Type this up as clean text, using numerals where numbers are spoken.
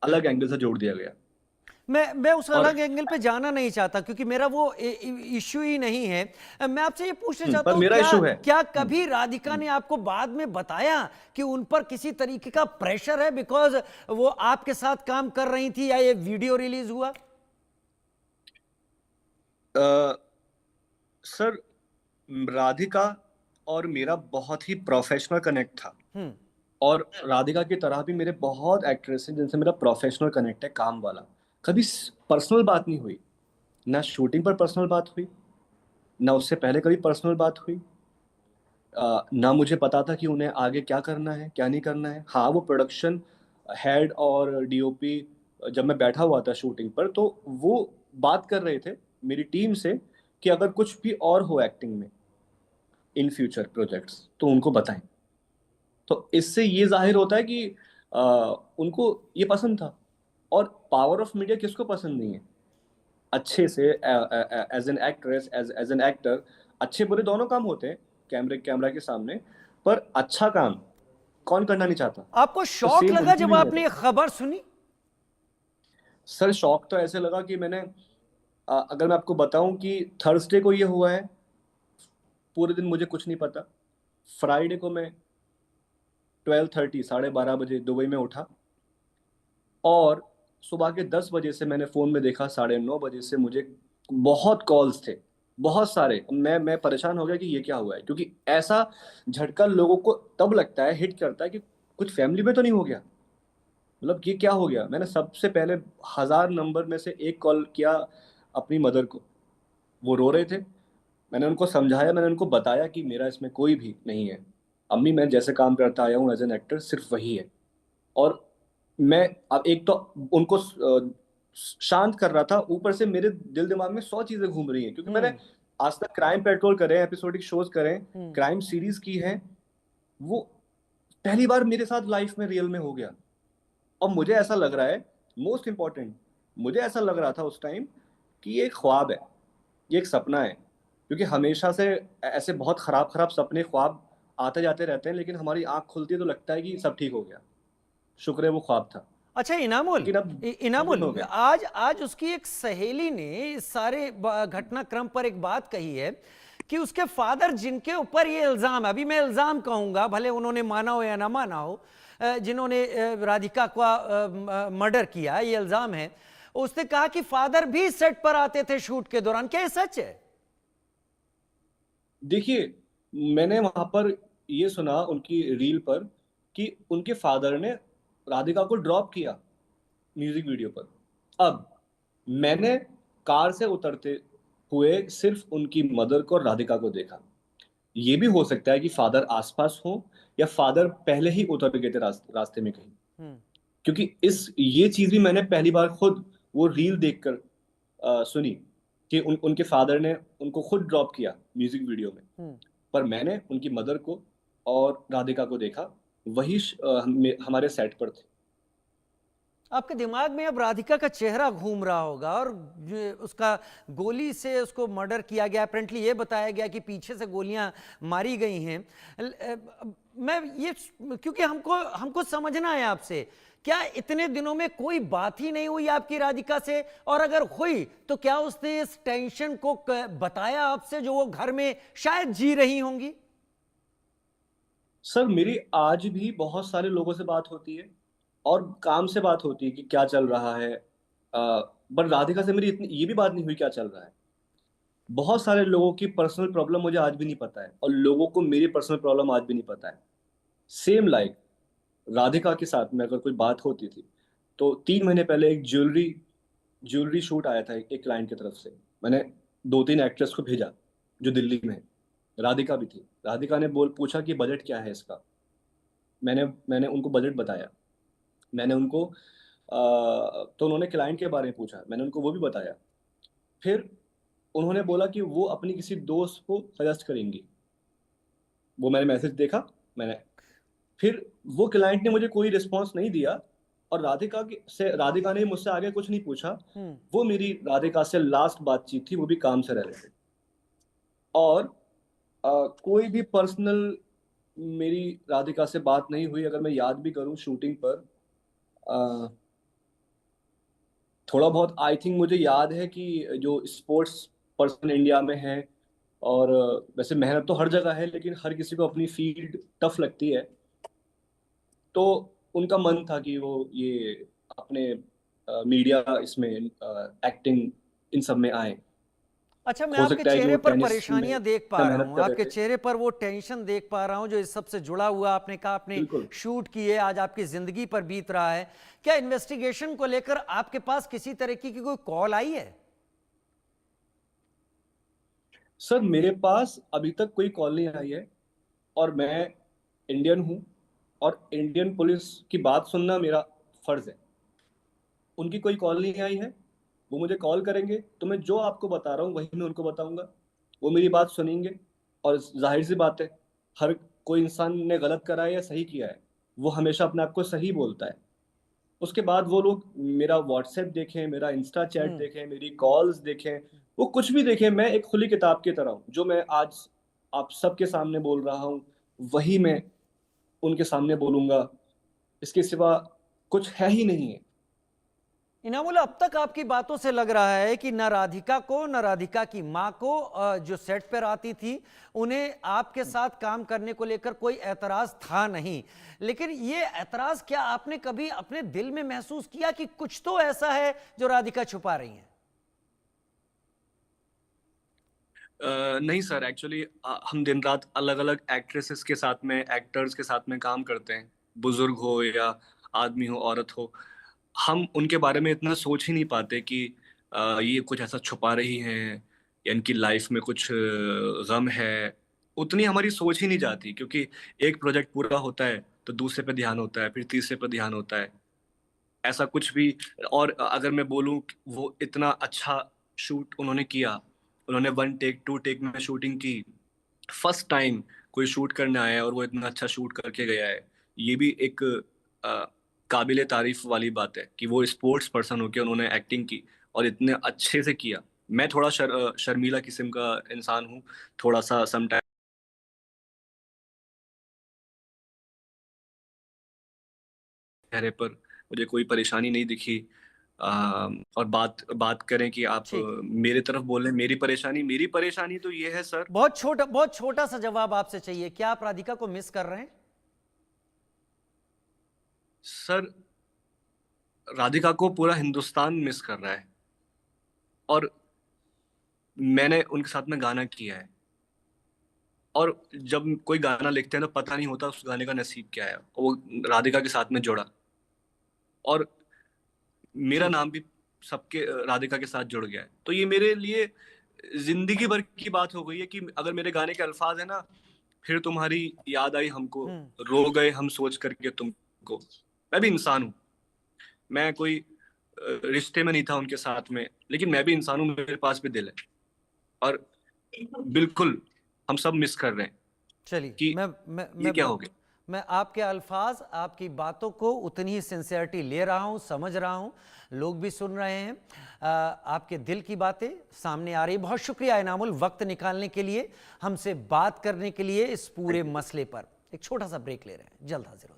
अलग एंगल से जोड़ दिया गया। मैं उस और अलग एंगल पे जाना नहीं चाहता क्योंकि मेरा वो इश्यू ही नहीं है। मैं आपसे ये पूछना चाहता पर हूँ, मेरा क्या इशू है। क्या हम्म, कभी राधिका हम्म। ने आपको बाद में बताया कि उन पर किसी तरीके का प्रेशर है बिकॉज वो आपके साथ काम कर रही थी, या ये वीडियो रिलीज हुआ? अ, सर, राधिका और मेरा बहुत ही प्रोफेशनल कनेक्ट था। हम्म। और राधिका की तरह भी मेरे बहुत एक्ट्रेस हैं जिनसे मेरा प्रोफेशनल कनेक्ट है, काम वाला। कभी पर्सनल बात नहीं हुई। ना शूटिंग पर पर्सनल बात हुई, ना उससे पहले कभी पर्सनल बात हुई। ना मुझे पता था कि उन्हें आगे क्या करना है क्या नहीं करना है। हाँ, वो प्रोडक्शन हेड और डीओपी, जब मैं बैठा हुआ था शूटिंग पर, तो वो बात कर रहे थे मेरी टीम से कि अगर कुछ भी और हो एक्टिंग में इन फ्यूचर प्रोजेक्ट्स तो उनको बताएं। तो इससे ये जाहिर होता है कि आ, उनको ये पसंद था। और पावर ऑफ मीडिया किसको पसंद नहीं है? अच्छे से as an actress, as as an actor, अच्छे बुरे दोनों काम होते हैं कैमरा के सामने। पर अच्छा काम कौन करना नहीं चाहता? आपको तो शौक सेम लगा उनकी जब भी आपने मेहनत। ये खबर सुनी? सर, शौक तो ऐसे लगा कि मैंने, अगर मैं आपको बताऊं कि थर्सडे को ये हुआ है, पूरे दिन मुझे कुछ नहीं पता। फ्राइडे को मैं 12:30, 12:30 बजे दुबई में उठा। और सुबह के 10 बजे से मैंने फोन में देखा, 9:30 बजे से मुझे बहुत कॉल्स थे, बहुत सारे। मैं परेशान हो गया कि ये क्या हुआ है, क्योंकि ऐसा झटका लोगों को तब लगता है, हिट करता है कि कुछ फैमिली में तो नहीं हो गया। मतलब ये क्या हो गया। मैंने सबसे पहले 1000 नंबर में से एक कॉल किया अपनी मदर को। वो रो रहे थे। मैंने उनको समझाया, मैंने उनको बताया कि मेरा इसमें कोई भी नहीं है। अम्मी, मैं जैसे काम करता आया हूँ एज एन एक्टर, सिर्फ वही है। और मैं अब एक तो उनको शांत कर रहा था, ऊपर से मेरे दिल दिमाग में 100 चीजें घूम रही हैं, क्योंकि मैंने हम्म। आज तक क्राइम पेट्रोल करे, एपिसोडिक शोज करे, हम्म। क्राइम सीरीज की है। वो पहली बार मेरे साथ लाइफ में रियल में हो गया। और मुझे ऐसा लग रहा है, मोस्ट इंपॉर्टेंट, मुझे ऐसा लग रहा था उस टाइम कि ये एक ख्वाब है, ये एक सपना है। क्योंकि हमेशा से ऐसे बहुत खराब खराब सपने ख्वाब आते जाते रहते हैं, लेकिन हमारी आंख खुलती है तो लगता है कि सब ठीक हो गया। शुक्र है वो ख्वाब था। अच्छा इनामुल, लेकिन अब 2 दिन इनामुल, हो गए। आज आज उसकी एक सहेली ने इस सारे घटनाक्रम पर एक बात कही है कि उसके फादर, जिनके ऊपर ये इल्जाम है, अभी मैं इल्जाम कहूंगा, भले उन्होंने माना हो या ना माना हो, जिन्होंने राधिका का मर्डर किया, ये इल्जाम है। उसने कहा कि फादर भी सेट पर आते थे शूट के दौरान। क्या ये सच है? देखिए, मैंने वहां पर ये सुना उनकी रील पर कि उनके फादर ने राधिका को ड्रॉप किया म्यूजिक वीडियो पर। अब मैंने कार से उतरते हुए सिर्फ उनकी मदर को और राधिका को देखा। ये भी हो सकता है कि फादर आसपास हो, या फादर पहले ही उतर गए थे रास्ते में कहीं। हम्म। क्योंकि इस ये चीज भी मैंने पहली बार खुद वो रील देखकर सुनी कि उनके फादर ने उनको खुद ड्रॉप किया म्यूजिक वीडियो में। हम्म। पर मैंने उनकी मदर को और राधिका को देखा, वही हमारे सेट पर थे। आपके दिमाग में अब राधिका का चेहरा घूम रहा होगा, और उसका गोली से उसको मर्डर किया गया, अपेरेंटली ये बताया गया कि पीछे से गोलियां मारी गई हैं। मैं ये, क्योंकि हमको हमको समझना है आपसे, क्या इतने दिनों में कोई बात ही नहीं हुई आपकी राधिका से? और अगर हुई तो क्या उसने इस टेंशन को बताया आपसे जो वो घर में शायद जी रही होंगी? सर, मेरी आज भी बहुत सारे लोगों से बात होती है, और काम से बात होती है कि क्या चल रहा है। पर राधिका से मेरी इतनी ये भी बात नहीं हुई क्या चल रहा है। बहुत सारे लोगों की पर्सनल प्रॉब्लम मुझे आज भी नहीं पता है, और लोगों को मेरी पर्सनल प्रॉब्लम आज भी नहीं पता है। सेम लाइक राधिका के साथ में अगर कोई बात होती थी, तो 3 महीने पहले एक ज्वेलरी शूट आया था एक क्लाइंट की तरफ से। मैंने 2-3 एक्ट्रेस को भेजा जो दिल्ली में है। राधिका भी थी। राधिका ने बोल पूछा कि बजट क्या है इसका। मैंने मैंने उनको बजट बताया। मैंने उनको तो उन्होंने क्लाइंट के बारे में पूछा, मैंने उनको वो भी बताया। फिर उन्होंने बोला कि वो अपनी किसी दोस्त को सजेस्ट करेंगी। वो मैंने मैसेज देखा। मैंने फिर वो क्लाइंट ने मुझे कोई रिस्पॉन्स नहीं दिया। और राधिका ने मुझसे आगे कुछ नहीं पूछा। हम्म। वो मेरी राधिका से लास्ट बातचीत थी, वो भी काम से रिलेटेड। और कोई भी पर्सनल मेरी राधिका से बात नहीं हुई। अगर मैं याद भी करूं शूटिंग पर, थोड़ा बहुत आई थिंक मुझे याद है कि जो स्पोर्ट्स पर्सन इंडिया में है, और वैसे मेहनत तो हर जगह है, लेकिन हर किसी को अपनी फील्ड टफ लगती है। तो उनका मन था कि वो ये अपने मीडिया इसमें एक्टिंग इन सब में आए। अच्छा, मैं हो आपके सकता है कि चेहरे वो पर टेनिस में परेशानियां देख इतना पा रहा मेहनत हूं, कर आपके रहे थे। चेहरे पर वो टेंशन देख पा रहा हूं जो इस सब से जुड़ा हुआ। आपने कहा आपने बिल्कुल। शूट किए, आज आपकी जिंदगी पर बीत रहा है। क्या इन्वेस्टिगेशन को लेकर आपके पास किसी तरीके की कोई कॉल आई है? सर मेरे पास अभी तक कोई कॉल नहीं आई है, और मैं इंडियन हूँ, और इंडियन पुलिस की बात सुनना मेरा फर्ज है। उनकी कोई कॉल नहीं आई है। वो मुझे कॉल करेंगे तो मैं जो आपको बता रहा हूँ वही मैं उनको बताऊंगा। वो मेरी बात सुनेंगे, और जाहिर सी बात है, हर कोई इंसान ने गलत करा है या सही किया है, वो हमेशा अपने आप को सही बोलता है। उसके बाद वो लोग मेरा व्हाट्सएप देखें, मेरा इंस्टा चैट हम्म। देखें, मेरी कॉल्स देखें, वो कुछ भी देखें, मैं एक खुली किताब की तरह हूँ। जो मैं आज आप सबके सामने बोल रहा हूँ, वही मैं उनके सामने बोलूंगा। इसके सिवा कुछ है ही नहीं है। इनामुल, अब तक आपकी बातों से लग रहा है कि न राधिका को, न राधिका की मां को, जो सेट पर आती थी, उन्हें आपके साथ काम करने को लेकर कोई ऐतराज था नहीं। लेकिन ये ऐतराज क्या आपने कभी अपने दिल में महसूस किया कि कुछ तो ऐसा है जो राधिका छुपा रही है? नहीं सर, एक्चुअली हम दिन रात अलग अलग एक्ट्रेसेस के साथ में, एक्टर्स के साथ में काम करते हैं। बुजुर्ग हो या आदमी हो, औरत हो, हम उनके बारे में इतना सोच ही नहीं पाते कि ये कुछ ऐसा छुपा रही हैं, या इनकी लाइफ में कुछ गम है। उतनी हमारी सोच ही नहीं जाती, क्योंकि एक प्रोजेक्ट पूरा होता है तो दूसरे पे ध्यान होता है, फिर तीसरे पे ध्यान होता है, ऐसा कुछ भी। और अगर मैं बोलूं कि वो इतना अच्छा शूट उन्होंने किया, उन्होंने 1 टेक 2 टेक में शूटिंग की। फर्स्ट टाइम कोई शूट करने आया है और वो इतना अच्छा शूट करके गया है, ये भी एक काबिले तारीफ वाली बात है कि वो स्पोर्ट्स पर्सन होकर उन्होंने एक्टिंग की और इतने अच्छे से किया। मैं थोड़ा शर्मीला किस्म का इंसान हूँ, थोड़ा सा समटाइम चेहरे पर मुझे कोई परेशानी नहीं दिखी। और बात बात करें कि आप ठीक है। मेरे तरफ बोलें, मेरी परेशानी तो ये है सर। बहुत छोटा सा जवाब आपसे चाहिए, क्या आप राधिका को मिस कर रहे हैं? सर राधिका को पूरा हिंदुस्तान मिस कर रहा है, और मैंने उनके साथ में गाना किया है। और जब कोई गाना लिखते हैं तो पता नहीं होता उस गाने का नसीब क्या है, वो राधिका के साथ में जुड़ा, और मेरा ठीक है। नाम भी सबके राधिका के साथ जुड़ गया है। तो ये मेरे लिए जिंदगी भर की बात हो गई है कि अगर मेरे गाने के अल्फाज है ना, फिर तुम्हारी याद आई हमको, हम्म। रो गए हम सोच करके तुमको। मैं भी इंसान हूँ, मैं कोई रिश्ते में नहीं था उनके साथ में, लेकिन मैं भी इंसान हूँ, मेरे पास भी दिल है। और बिल्कुल हम सब मिस कर रहे हैं चलिए, कि ये क्या हो गया। मैं आपके अल्फाज, आपकी बातों को उतनी ही सिंसियरिटी ले रहा हूं, समझ रहा हूं। लोग भी सुन रहे हैं। आपके दिल की बातें सामने आ रही। बहुत शुक्रिया इनामुल, वक्त निकालने के लिए, हमसे बात करने के लिए इस पूरे मसले पर। एक छोटा सा ब्रेक ले रहे हैं, जल्द हाजिर होते हैं।